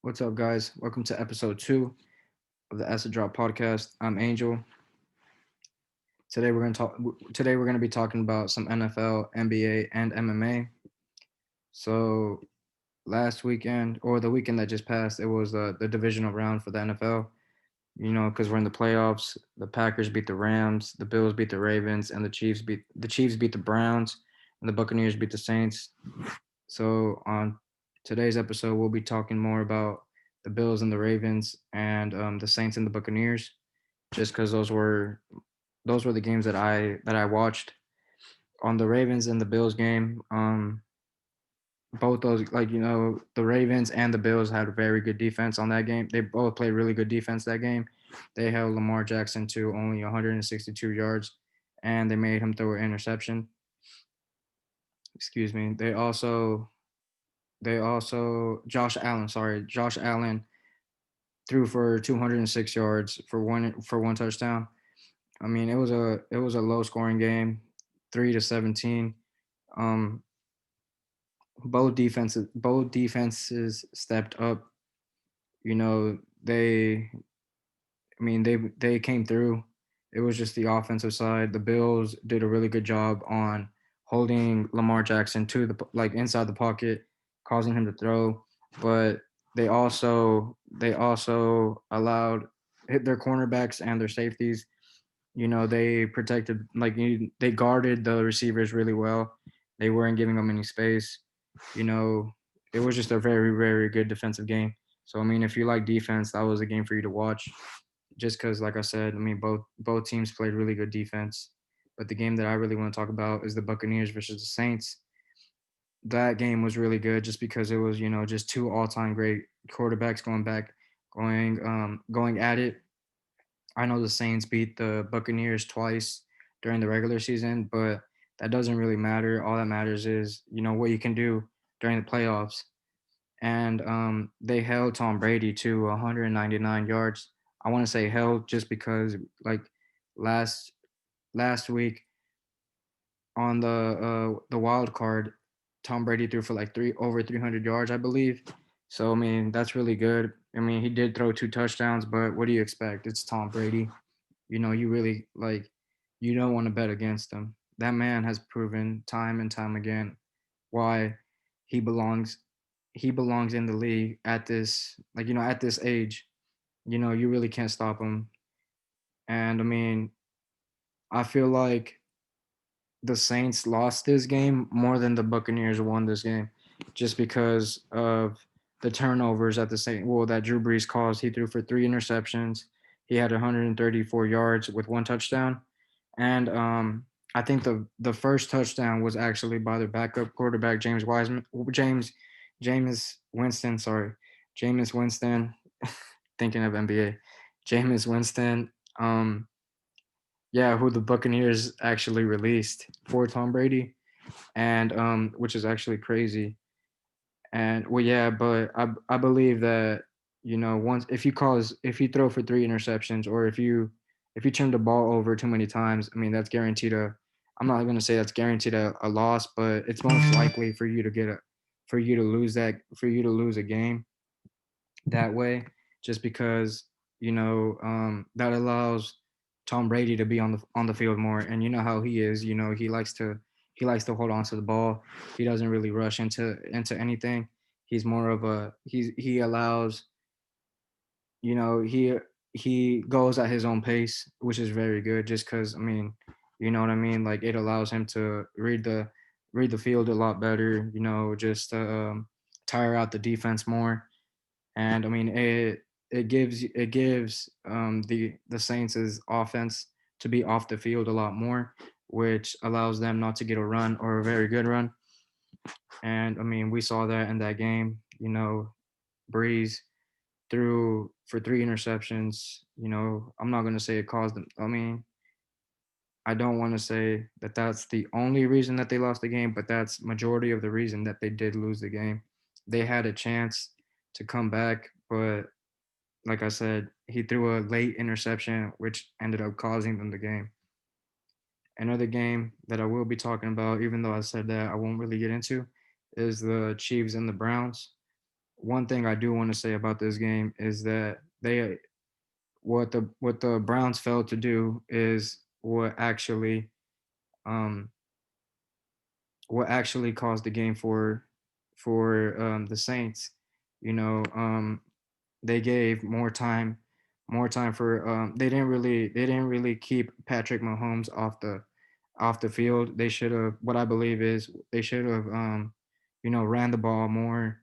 What's up, guys? Welcome to episode 2 of the AcidDrop Podcast. I'm Angel. Today we're gonna be talking about some NFL, NBA, and MMA. So last weekend or the weekend that just passed, it was the divisional round for the NFL. Because we're in the playoffs. The Packers beat the Rams, the Bills beat the Ravens, and the Chiefs beat the Browns, and the Buccaneers beat the Saints. So on today's episode, we'll be talking more about the Bills and the Ravens and the Saints and the Buccaneers, just because those were the games that I watched. On the Ravens and the Bills game, both those, the Ravens and the Bills had a very good defense on that game. They both played really good defense that game. They held Lamar Jackson to only 162 yards, and they made him throw an interception. Excuse me. They also Josh Allen threw for 206 yards for one touchdown. I mean, it was a low scoring game, 3-17. Um, both defenses stepped up. You know, they came through. It was just the offensive side. The Bills did a really good job on holding Lamar Jackson to the inside the pocket, causing him to throw. But they also allowed hit their cornerbacks and their safeties. They protected they guarded the receivers really well. They weren't giving them any space. You know, it was just a very, very good defensive game. So I mean, if you like defense, that was a game for you to watch. Just because, like I said, I mean, both teams played really good defense. But the game that I really want to talk about is the Buccaneers versus the Saints. That game was really good just because it was, just two all-time great quarterbacks going at it. I know the Saints beat the Buccaneers twice during the regular season, but that doesn't really matter. All that matters is, what you can do during the playoffs. And they held Tom Brady to 199 yards. I want to say held just because, like, last last week on the wild card, Tom Brady threw for like three over 300 yards, I believe. So I mean, that's really good. I mean, he did throw two touchdowns, but what do you expect? It's Tom Brady. You really you don't want to bet against him. That man has proven time and time again why he belongs he belongs in the league at this at this age. You really can't stop him. And I mean, I feel like the Saints lost this game more than the Buccaneers won this game, just because of the turnovers at the Saint. Well, that Drew Brees caused. He threw for three interceptions. He had 134 yards with one touchdown, and I think the first touchdown was actually by their backup quarterback James Winston. Sorry, Jameis Winston. Thinking of NBA, Jameis Winston. Um, yeah, who the Buccaneers actually released for Tom Brady, and which is actually crazy. And well, yeah, but I believe that once if you throw for three interceptions, or if you turn the ball over too many times, I mean that's guaranteed a. I'm not going to say that's guaranteed a loss, but it's most likely for you to lose a game that way, just because that allows Tom Brady to be on the field more, and you know how he is. He likes to hold on to the ball. He doesn't really rush into anything. He's more of a he allows you know he goes at his own pace, which is very good. Just because I mean, you know what I mean. Like it allows him to read the field a lot better. Just tire out the defense more. And I mean it gives the Saints' offense to be off the field a lot more, which allows them not to get a run or a very good run. And I mean we saw that in that game. Breeze threw for three interceptions. I'm not going to say it caused them. I mean, I don't want to say that that's the only reason that they lost the game, but that's majority of the reason that they did lose the game. They had a chance to come back, but like I said, he threw a late interception, which ended up causing them the game. Another game that I will be talking about, even though I said that I won't really get into, is the Chiefs and the Browns. one thing I do want to say about this game is that they what the Browns failed to do is um what actually caused the game for the Saints. You know, they gave more time for they didn't really keep Patrick Mahomes off the field. They should have what I believe is they should have ran the ball more.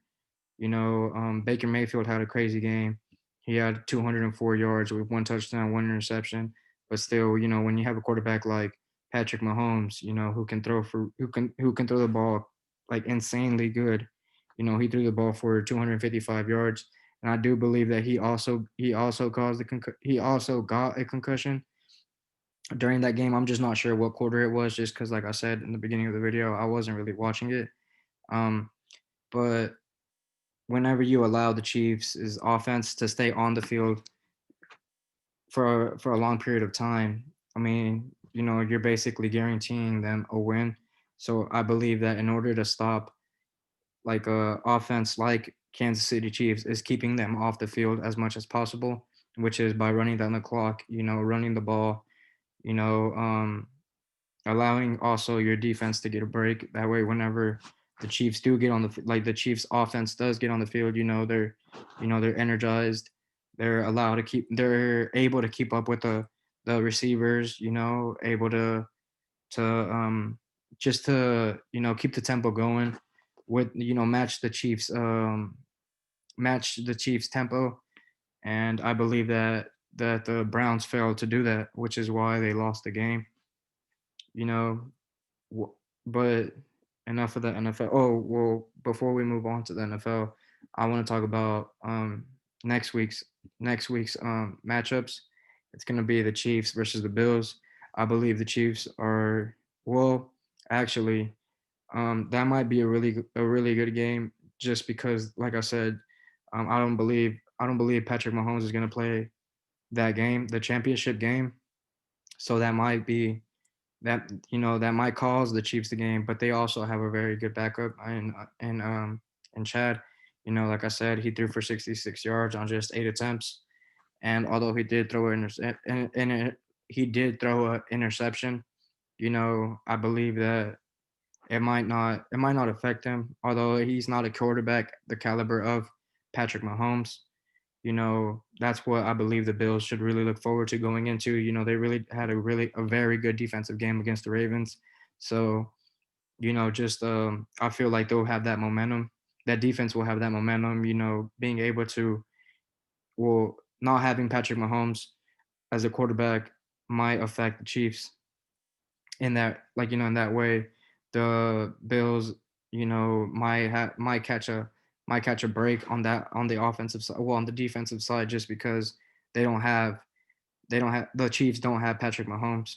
Baker Mayfield had a crazy game. He had 204 yards with one touchdown, one interception. But still, when you have a quarterback like Patrick Mahomes, who can throw the ball like insanely good. He threw the ball for 255 yards, and I do believe that he also he also got a concussion during that game. I'm just not sure what quarter it was, just because, like I said in the beginning of the video, I wasn't really watching it. Um, but whenever you allow the Chiefs' offense to stay on the field for a long period of time, I mean, you're basically guaranteeing them a win. So I believe that in order to stop like a offense like Kansas City Chiefs is keeping them off the field as much as possible, which is by running down the clock, running the ball, you know, um, allowing also your defense to get a break. That way, whenever the Chiefs do get on the Chiefs offense does get on the field, they're energized. They're able to keep up with the receivers, able to just to keep the tempo going with match the Chiefs tempo. And I believe that the Browns failed to do that, which is why they lost the game. You know, but enough of the NFL. Oh, well, before we move on to the NFL, I want to talk about next week's matchups. It's going to be the Chiefs versus the Bills. I believe the Chiefs are well, actually, that might be a really good game just because, like I said, I don't believe Patrick Mahomes is going to play that game, the championship game. So that might cause the Chiefs the game, but they also have a very good backup in Chad. Like I said, he threw for 66 yards on just 8 attempts, and although he did throw he did throw an interception. I believe that it might not affect him, although he's not a quarterback the caliber of Patrick Mahomes. That's what I believe the Bills should really look forward to going into. They really had a very good defensive game against the Ravens. So, just I feel like they'll have that momentum. That defense will have that momentum, being able to well, not having Patrick Mahomes as a quarterback might affect the Chiefs in that in that way. The Bills, might catch a break on that on the offensive side, well, on the defensive side, just because they don't have the Chiefs don't have Patrick Mahomes.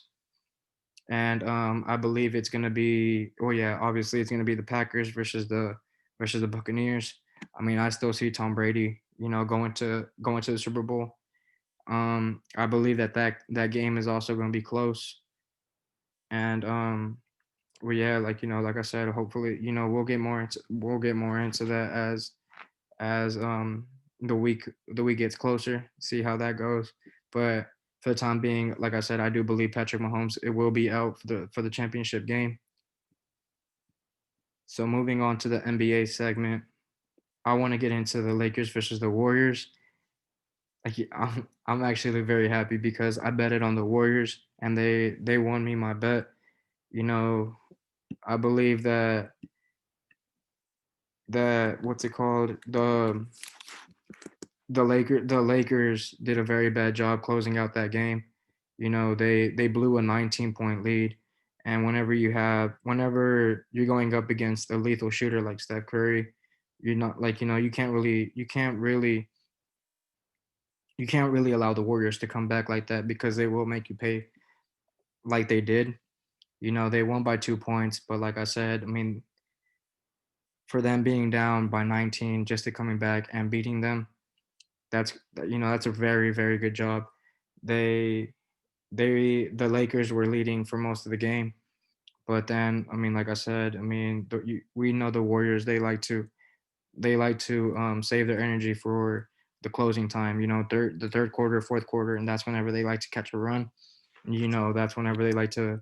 And I believe it's gonna be yeah, obviously it's gonna be the Packers versus the Buccaneers. I mean, I still see Tom Brady, going to the Super Bowl. I believe that game is also gonna be close. And well, yeah, like I said, hopefully, we'll get more into that as the week gets closer. See how that goes. But for the time being, like I said, I do believe Patrick Mahomes it will be out for the championship game. So moving on to the NBA segment, I want to get into the Lakers versus the Warriors. I'm actually very happy because I bet it on the Warriors and they won me my bet. You know, I believe that what's it called the Lakers did a very bad job closing out that game. They blew a 19-point lead, and whenever you're going up against a lethal shooter like Steph Curry, you're not you can't really allow the Warriors to come back like that because they will make you pay like they did. They won by 2 points, but like I said, I mean, for them being down by 19 just to coming back and beating them, that's a very very good job. They the Lakers were leading for most of the game, but then I mean, like I said, I mean, we know the Warriors. They like to they like to save their energy for the closing time. The third quarter, fourth quarter, and that's whenever they like to catch a run. That's whenever they like to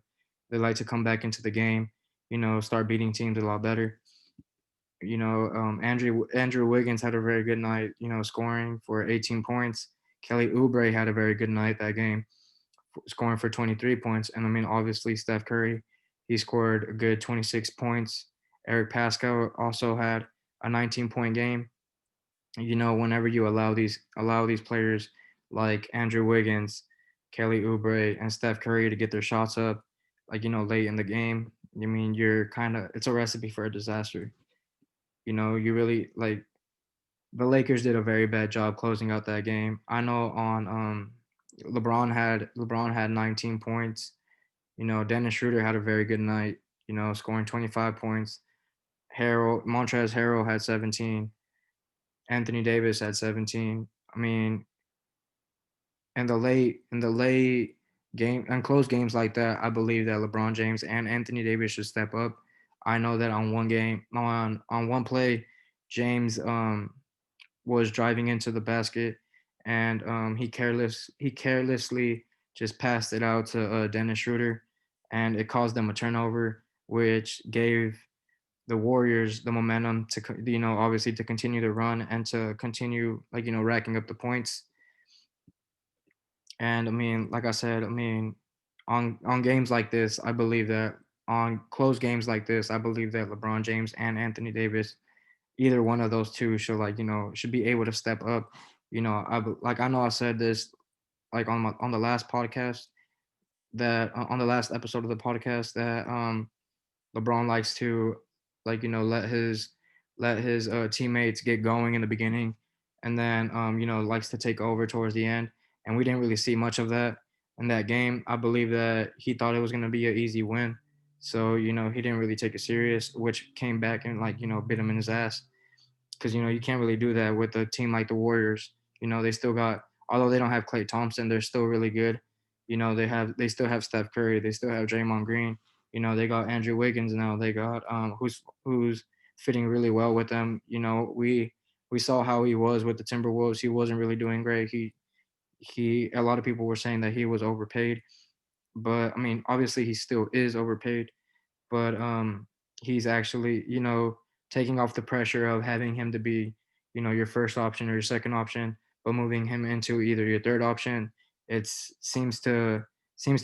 come back into the game. Start beating teams a lot better. Andrew Wiggins had a very good night. Scoring for 18 points. Kelly Oubre had a very good night that game, scoring for 23 points. And I mean, obviously Steph Curry, he scored a good 26 points. Eric Pascal also had a 19-point game. Whenever you allow these players like Andrew Wiggins, Kelly Oubre, and Steph Curry to get their shots up, like late in the game, I mean, it's a recipe for a disaster. You really like the Lakers did a very bad job closing out that game. I know on LeBron had 19 points. Dennis Schroeder had a very good night. Scoring 25 points. Montrezl Harrell had 17. Anthony Davis had 17. I mean, in the late game and close games like that, I believe that LeBron James and Anthony Davis should step up. I know that on one play, James was driving into the basket, and he carelessly just passed it out to Dennis Schroeder, and it caused them a turnover, which gave the Warriors the momentum to obviously to continue the run and to continue racking up the points. And I mean, like I said, I mean, on games like this, I believe that on close games like this, I believe that LeBron James and Anthony Davis, either one of those two should should be able to step up. I know I said this like on the last podcast that on the last episode of the podcast that LeBron likes to let his teammates get going in the beginning, and then likes to take over towards the end. And we didn't really see much of that in that game. I believe that he thought it was going to be an easy win, so he didn't really take it serious, which came back and bit him in his ass because you can't really do that with a team like the Warriors. They still got, although they don't have Klay Thompson, they're still really good. They still have Steph Curry, they still have Draymond Green. They got Andrew Wiggins now. They got who's fitting really well with them. We saw how he was with the Timberwolves. He wasn't really doing great. He a lot of people were saying that he was overpaid, but I mean, obviously he still is overpaid, but he's actually taking off the pressure of having him to be your first option or your second option, but moving him into either your third option. It seems to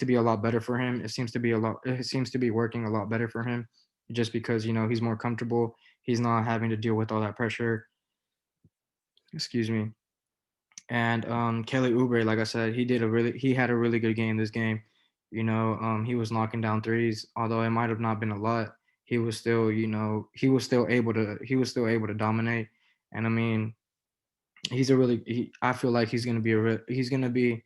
be a lot better for him. It seems to be working a lot better for him, just because he's more comfortable. He's not having to deal with all that pressure. Excuse me. And Kelly Oubre, like I said, he had a really good game this game. He was knocking down threes, although it might have not been a lot. He was still able to dominate. And I mean, I feel like he's gonna be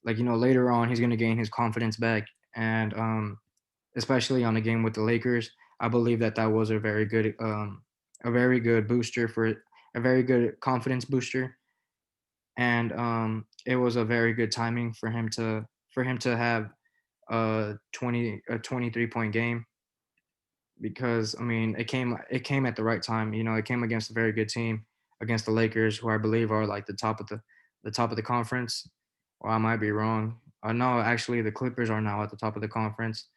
like later on he's gonna gain his confidence back, and especially on a game with the Lakers, I believe that was a very good booster for a very good confidence booster. And it was a very good timing for him to have a 23-point game, because I mean it came at the right time. It came against a very good team, against the Lakers, who I believe are like the top of the conference. Or I might be wrong. No, actually the Clippers are now at the top of the conference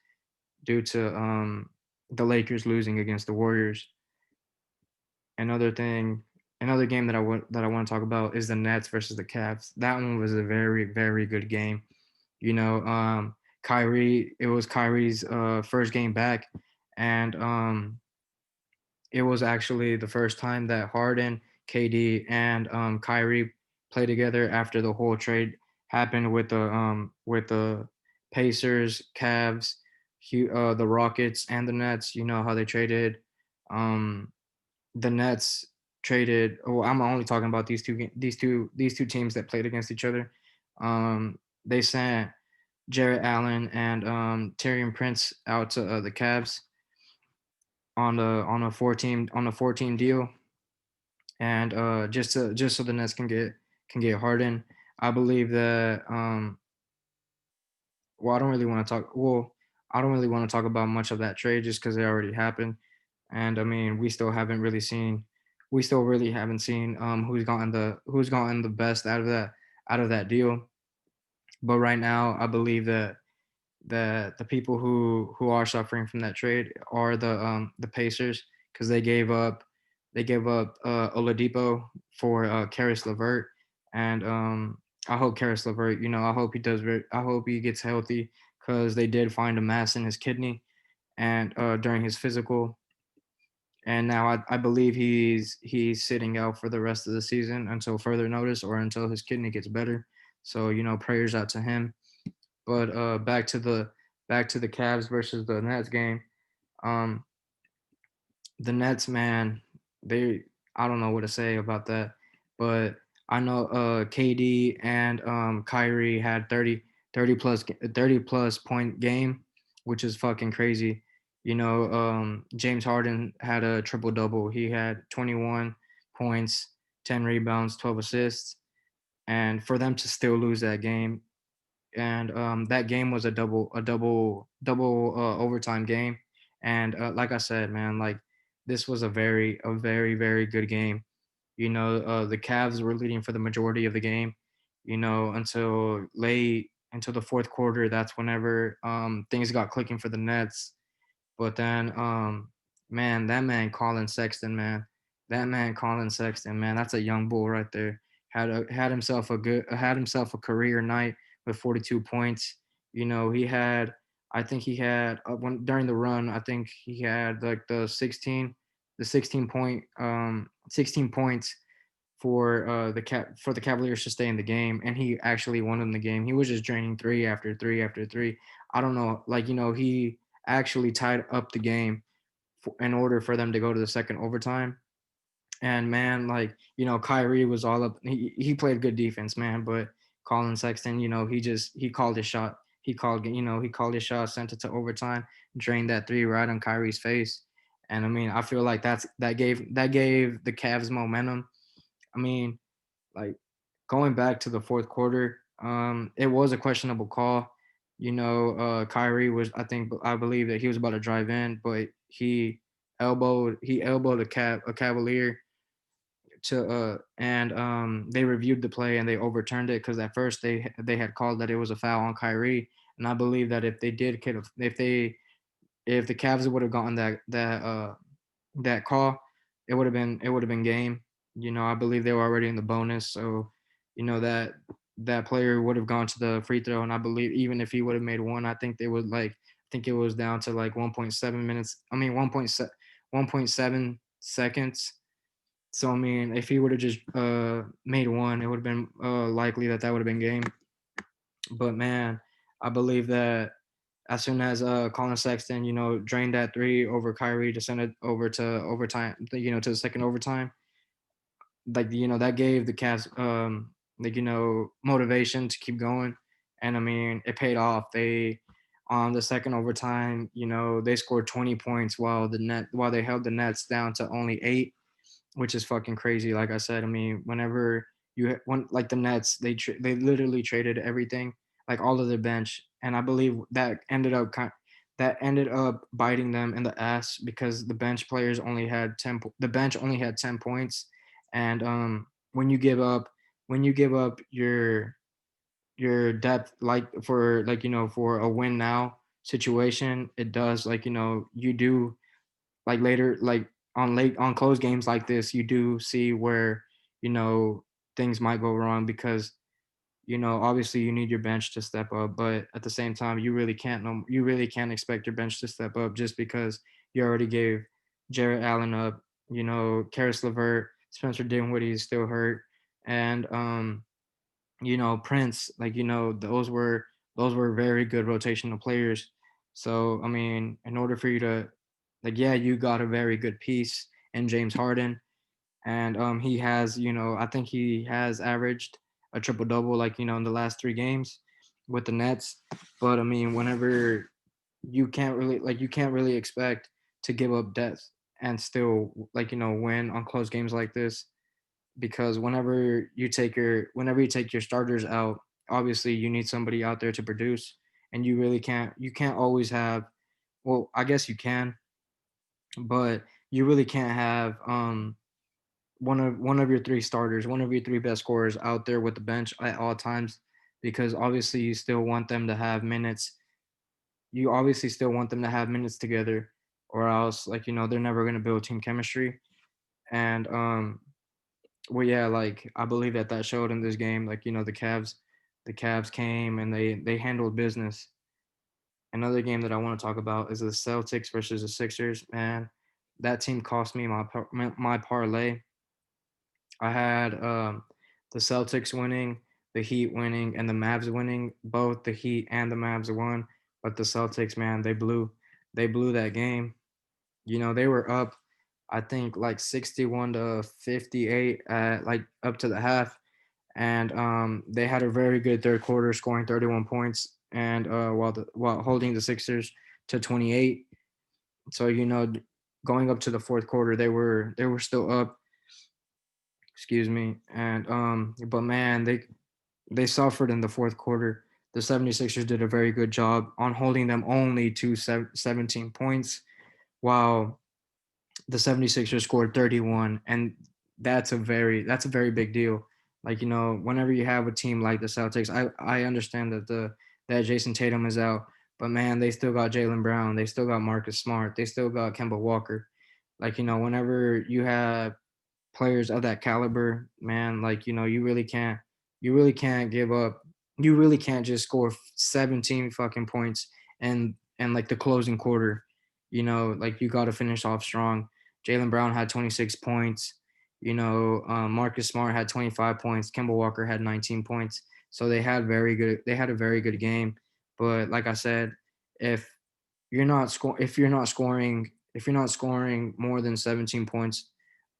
due to the Lakers losing against the Warriors. Another thing, another game that I want to talk about is the Nets versus the Cavs. That one was a very very good game. You know, it was Kyrie's first game back, and it was actually the first time that Harden, KD, and Kyrie played together after the whole trade happened with the Pacers, Cavs, the Rockets, and the Nets. You know how they traded. Um, the Nets traded. Oh, I'm only talking about these two teams that played against each other. They sent Jarrett Allen and Tyrion Prince out to the Cavs on a 4-team deal, and just so the Nets can get Harden. I believe that well, I don't really want to talk about much of that trade just because it already happened, and I mean we still haven't really seen we still really haven't seen who's gotten the best out of that deal. But right now, I believe that the people who are suffering from that trade are the Pacers, because they gave up Oladipo for Karis LeVert, and I hope Karis LeVert, I hope I hope he gets healthy, because they did find a mass in his kidney and during his physical, and now I believe he's sitting out for the rest of the season until further notice, or until his kidney gets better. So prayers out to him. But back to the Cavs versus the Nets game. Um, the Nets, man, they I don't know what to say about that, but I know KD and Kyrie had 30 plus point game, which is fucking crazy. James Harden had a triple double. He had 21 points, 10 rebounds, 12 assists, and for them to still lose that game, and that game was double overtime game, and like I said, man, like this was a very very good game. The Cavs were leading for the majority of the game, until late, until the fourth quarter. That's whenever things got clicking for the Nets. But then, man, that man Collin Sexton, man, that's a young bull right there. Had himself a career night with 42 points. He had, I think he had when during the run, I think he had like the 16 points for the Cavaliers to stay in the game, and he actually won them the game. He was just draining three after three after three. I don't know, like he actually tied up the game in order for them to go to the second overtime. And man, like Kyrie was all up. He played good defense, man. But Collin Sexton, he called his shot. He called his shot, sent it to overtime, drained that three right on Kyrie's face. And I mean, I feel like that gave the Cavs momentum. I mean, like going back to the fourth quarter, it was a questionable call. Kyrie was, I believe that he was about to drive in, but he elbowed a Cavalier to and they reviewed the play and they overturned it, because at first they had called that it was a foul on Kyrie, and I believe that if the Cavs would have gotten that call, it would have been game. I believe they were already in the bonus, so that player would have gone to the free throw, and I believe even if he would have made one, I think it was down to like 1.7 minutes. I mean 1.7 seconds. So I mean, if he would have just made one, it would have been likely that would have been game. But man, I believe that as soon as Collin Sexton, drained that three over Kyrie to send it over to overtime, to the second overtime, like that gave the Cavs motivation to keep going, and I mean it paid off. They on the second overtime, they scored 20 points while they held the Nets down to only 8, which is fucking crazy. Like I said, I mean, whenever like the Nets, they literally traded everything, like all of their bench, and I believe that ended up biting them in the ass, because the bench only had 10 points, and when you give up your depth, like for a win now situation, it does, like you do, like later, like on close games like this, you do see where you know things might go wrong, because obviously you need your bench to step up, but at the same time you really can't expect your bench to step up just because you already gave Jarrett Allen up. Karis LeVert, Spencer Dinwiddie is still hurt, and Prince, like those were very good rotational players. So I mean, in order for you to, like, yeah, you got a very good piece in James Harden, and I think he has averaged a triple double, like in the last 3 games with the Nets. But I mean, whenever you can't really expect to give up depth and still, like win on close games like this, because whenever you take your starters out, obviously you need somebody out there to produce, and you can't always have, well, I guess you can, but you really can't have one of your three starters, one of your three best scorers out there with the bench at all times, because obviously you still want them to have minutes. You obviously still want them to have minutes together, or else they're never gonna build team chemistry. And well, yeah, like I believe that showed in this game. Like the Cavs came and they handled business. Another game that I want to talk about is the Celtics versus the Sixers. Man, that team cost me my parlay. I had the Celtics winning, the Heat winning, and the Mavs winning. Both the Heat and the Mavs won, but the Celtics, man, they blew that game. They were up, I think, like 61-58 at like up to the half, and they had a very good third quarter, scoring 31 points, and while holding the Sixers to 28. So going up to the fourth quarter, they were still up. Excuse me, and but man, they suffered in the fourth quarter. The 76ers did a very good job on holding them only to 17 points, while the 76ers scored 31, and that's a very big deal. Like, whenever you have a team like the Celtics, I understand that Jason Tatum is out, but man, they still got Jalen Brown, they still got Marcus Smart, they still got Kemba Walker. Like, whenever you have players of that caliber, man, like, you really can't give up. You really can't just score 17 fucking points and like the closing quarter. Like, you got to finish off strong. Jalen Brown had 26 points. Marcus Smart had 25 points. Kemba Walker had 19 points. So they had a very good game. But like I said, if if you're not scoring more than 17 points,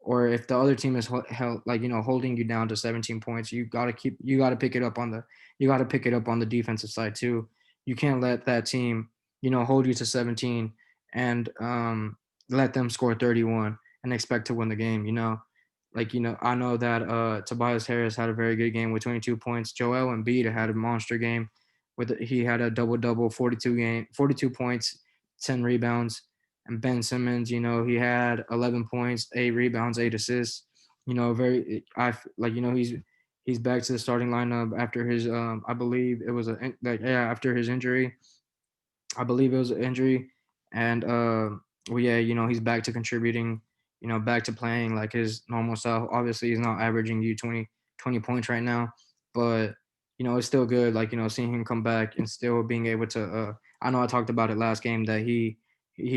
or if the other team is holding you down to 17 points, you got to pick it up on the defensive side too. You can't let that team hold you to 17 and let them score 31 and expect to win the game. I know that Tobias Harris had a very good game with 22 points. Joel Embiid had a monster game he had a double double, 42 points, 10 rebounds. And Ben Simmons, he had 11 points, 8 rebounds, 8 assists. Very I like he's back to the starting lineup after his I believe it was after his injury. I believe it was an injury, and well, yeah, he's back to contributing, back to playing like his normal self. Obviously, he's not averaging you 20 points right now, but it's still good. Like, seeing him come back and still being able to. I know I talked about it last game that he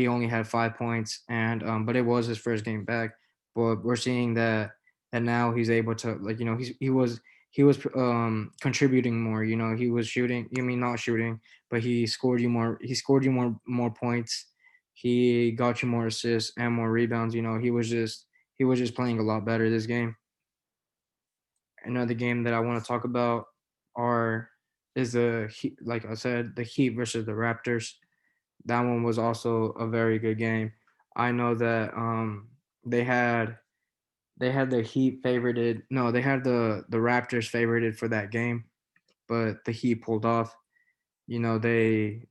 only had 5 points, and but it was his first game back. But we're seeing that now he's able to, like, he was contributing more. He was shooting. You mean not shooting, but he scored you more points. He got you more assists and more rebounds. He was just playing a lot better this game. Another game that I want to talk about are is the Heat, like I said, the Heat versus the Raptors. That one was also a very good game. I know that they had the Heat favorited. No, they had the Raptors favorited for that game, but the Heat pulled off. They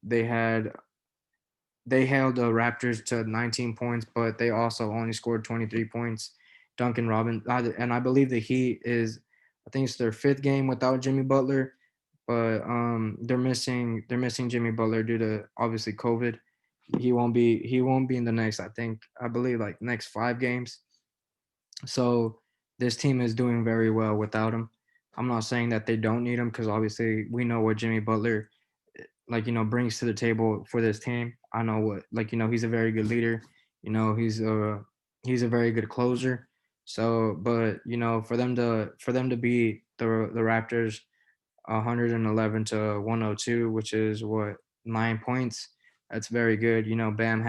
held the Raptors to 19 points, but they also only scored 23 points. Duncan Robinson, and I believe the Heat I think it's their fifth game without Jimmy Butler, but they're missing Jimmy Butler due to obviously COVID. He won't be in the next, I believe, like next 5 games. So this team is doing very well without him. I'm not saying that they don't need him, because obviously we know what Jimmy Butler brings to the table for this team. I know what, he's a very good leader. He's a very good closer. So, but for them to beat the Raptors 111 to 102, which is what, 9 points. That's very good. Bam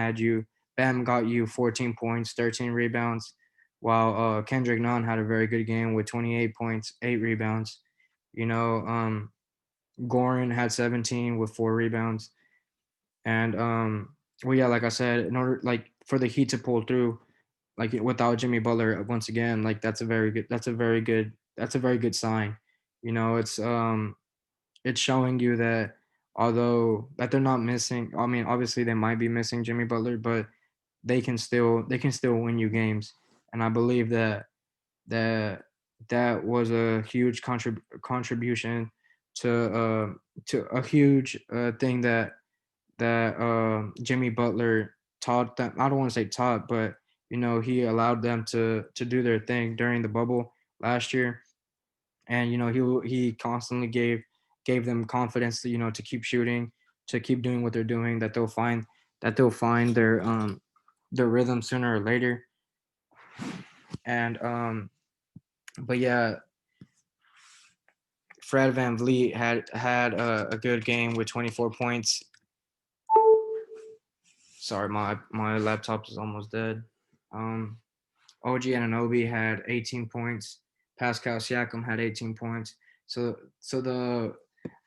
got you 14 points, 13 rebounds, while Kendrick Nunn had a very good game with 28 points, 8 rebounds. You know, Goran had 17 with 4 rebounds. And well, yeah, like I said, in order, like, for the Heat to pull through, like, without Jimmy Butler once again, like, that's a very good sign. It's showing you that, although that they're not missing, I mean, obviously they might be missing Jimmy Butler, but they can still win you games. And I believe that that was a huge contribution to a huge thing that Jimmy Butler taught them. I don't want to say taught, but he allowed them to do their thing during the bubble last year, and he constantly gave them confidence to to keep shooting, to keep doing what they're doing. That they'll find their rhythm sooner or later. And but yeah, Fred Van Vliet had a good game with 24 points. Sorry, my laptop is almost dead. Um, OG Anunoby had 18 points. Pascal Siakam had 18 points. So the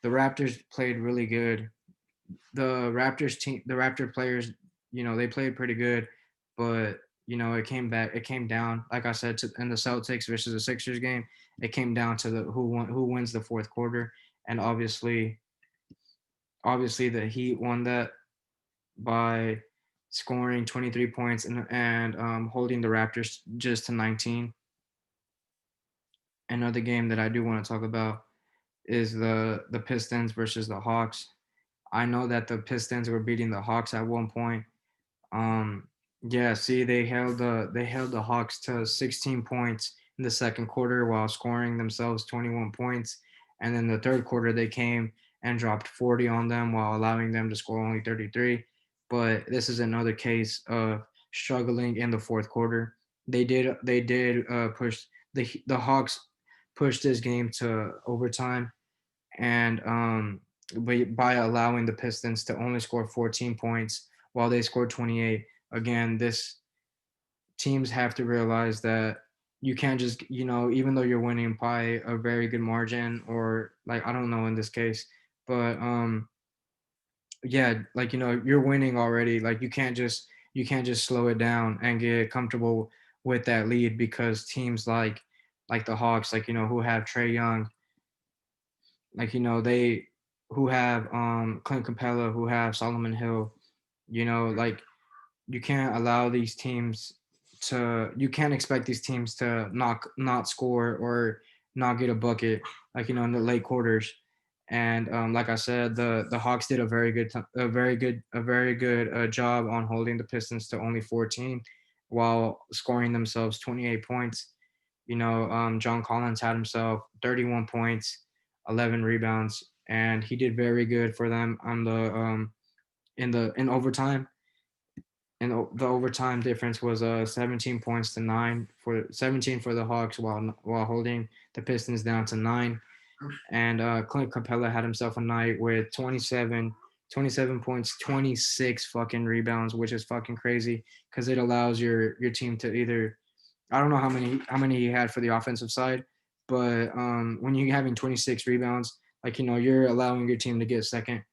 Raptors played really good. The Raptor players, they played pretty good, but it came down, like I said, in the Celtics versus the Sixers game. It came down to the who wins the fourth quarter, and obviously the Heat won that by scoring 23 points and holding the Raptors just to 19. Another game that I do want to talk about is the Pistons versus the Hawks. I know that the Pistons were beating the Hawks at one point. Um, yeah, see, they held the Hawks to 16 points in the second quarter while scoring themselves 21 points, and then the third quarter they came and dropped 40 on them while allowing them to score only 33. But this is another case of struggling in the fourth quarter. They did push the Hawks pushed this game to overtime, and by allowing the Pistons to only score 14 points while they scored 28. Again, this teams have to realize that you can't just, even though you're winning by a very good margin, or like, I don't know in this case, but yeah, like, you're winning already. Like, you can't just slow it down and get comfortable with that lead, because teams like the Hawks, like, who have Trey Young, like, they who have Clint Capella, who have Solomon Hill, like, you can't expect these teams to not score or not get a bucket, like, in the late quarters. And like I said, the Hawks did a very good job on holding the Pistons to only 14 while scoring themselves 28 points. John Collins had himself 31 points, 11 rebounds, and he did very good for them on the in overtime. And the overtime difference was 17 points to 9 for 17 for the Hawks, while holding the Pistons down to 9. And Clint Capella had himself a night with 27 points, 26 fucking rebounds, which is fucking crazy, because it allows your team to either, I don't know how many he had for the offensive side, but when you're having 26 rebounds, like, you're allowing your team to get second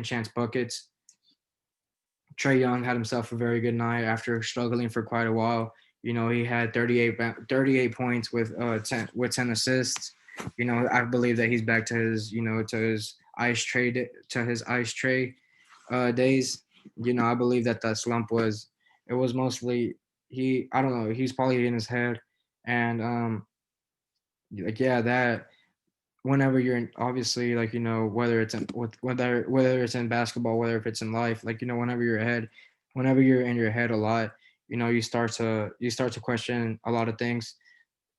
chance buckets. Trey Young had himself a very good night after struggling for quite a while. He had 38 points with 10 assists. I believe that he's back to his ice tray days. I believe that slump was mostly, I don't know, he's probably in his head. And like, yeah, that whenever you're in, obviously, like, whether it's whether it's in basketball, whether if it's in life, like, whenever you're in your head a lot, you start to question a lot of things.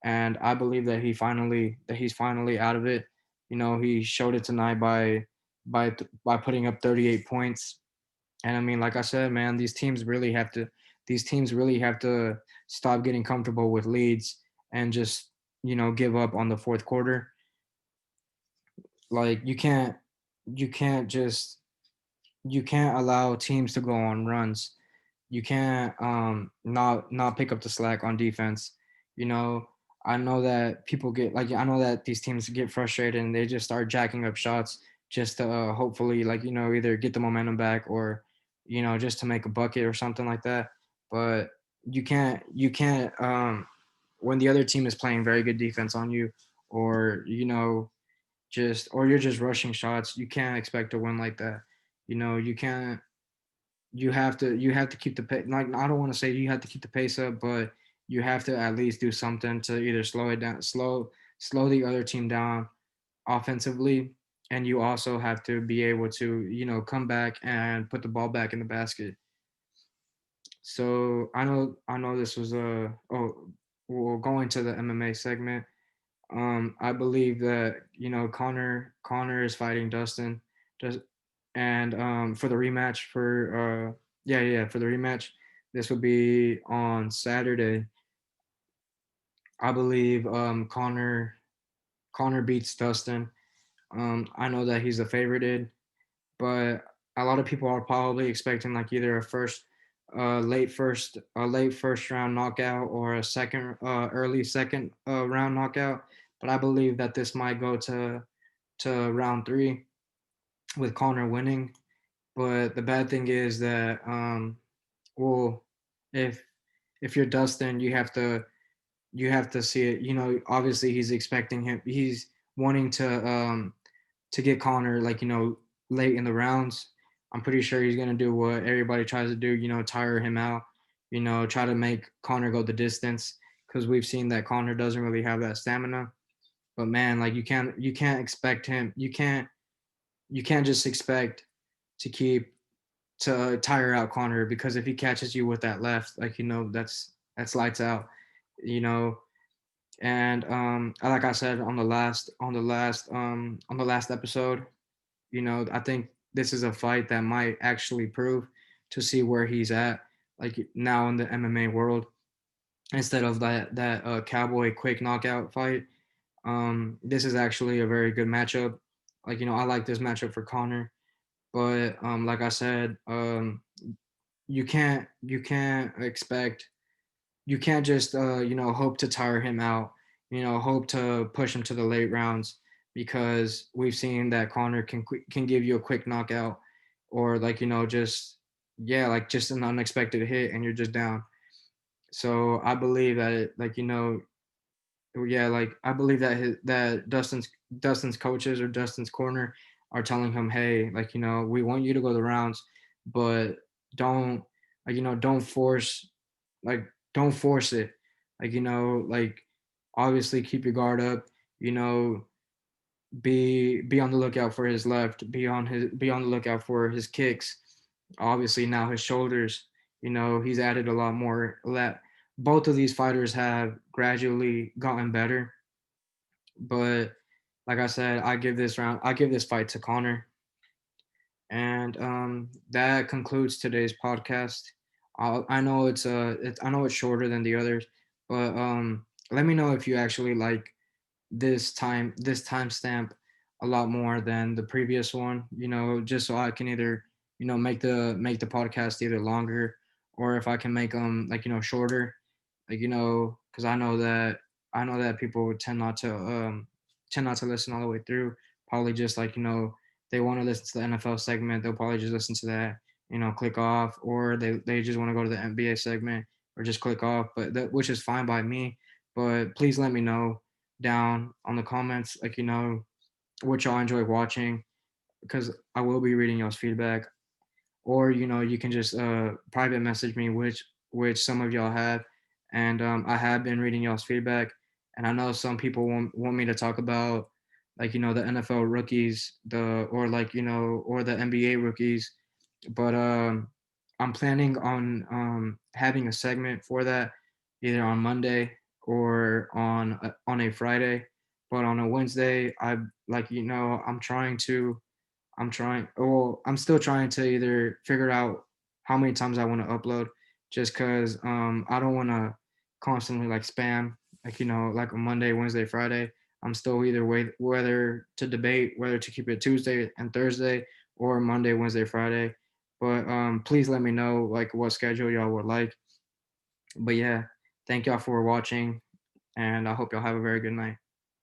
And I believe that he's finally out of it. He showed it tonight by putting up 38 points. And I mean, like I said, man, these teams really have to stop getting comfortable with leads and just, give up on the fourth quarter. Like, you can't allow teams to go on runs. You can't not pick up the slack on defense. You know, I know that these teams get frustrated and they just start jacking up shots just to hopefully, like, either get the momentum back, or just to make a bucket or something like that. But you can't when the other team is playing very good defense on you, or or you're just rushing shots, you can't expect to win like that. You can't. You have to keep the pace. Like, I don't want to say you have to keep the pace up, but you have to at least do something to either slow it down, slow the other team down offensively, and you also have to be able to, come back and put the ball back in the basket. So I know this was a we'll go into the MMA segment. I believe that Conor is fighting Dustin, does and for the rematch for the rematch, this will be on Saturday. I believe Conor beats Dustin. I know that he's the favorited, but a lot of people are probably expecting like either a late first round knockout or a early second round knockout. But I believe that this might go to round three with Conor winning. But the bad thing is that well, if if you're Dustin, you have to see it. Obviously he's wanting to get Conor like late in the rounds. I'm pretty sure he's gonna do what everybody tries to do. Tire him out. Try to make Conor go the distance because we've seen that Conor doesn't really have that stamina. But man, like you can't expect him. You can't just expect to keep to tire out Conor because if he catches you with that left, like that's lights out. You know, and like I said on the last episode, I think this is a fight that might actually prove to see where he's at, like now in the MMA world, instead of that cowboy quick knockout fight. This is actually a very good matchup. Like I like this matchup for Conor, but like I said, you can't expect you can't just hope to tire him out, hope to push him to the late rounds because we've seen that Conor can give you a quick knockout or like just yeah, like just an unexpected hit and you're just down. So I believe that yeah, like I believe that that Dustin's coaches or Dustin's corner are telling him, hey, like we want you to go the rounds, but don't don't force like don't force it. Like like obviously keep your guard up. You know, be on the lookout for his left. Be on the lookout for his kicks. Obviously now his shoulders. He's added a lot more. That both of these fighters have gradually gotten better, but like I said, I give this fight to Conor. And that concludes today's podcast. I know it's shorter than the others, but let me know if you actually like this timestamp a lot more than the previous one. Just so I can either make the podcast either longer or if I can make them like shorter, like because I know that people tend not to listen all the way through. Probably just like they want to listen to the NFL segment, they'll probably just listen to that, click off, or they just want to go to the NBA segment or just click off, but which is fine by me. But please let me know down on the comments, like what y'all enjoy watching, because I will be reading y'all's feedback. Or you can just private message me which some of y'all have, and I have been reading y'all's feedback, and I know some people want me to talk about like the NFL rookies, or the NBA rookies, but I'm planning on having a segment for that either on Monday or on a Friday, but on a Wednesday I'm still trying to either figure out how many times I want to upload, just because I don't want to constantly like spam, like like a Monday, Wednesday, Friday. I'm still either whether to debate whether to keep it Tuesday and Thursday or Monday, Wednesday, Friday. But please let me know like what schedule y'all would like. But yeah, thank y'all for watching, and I hope y'all have a very good night.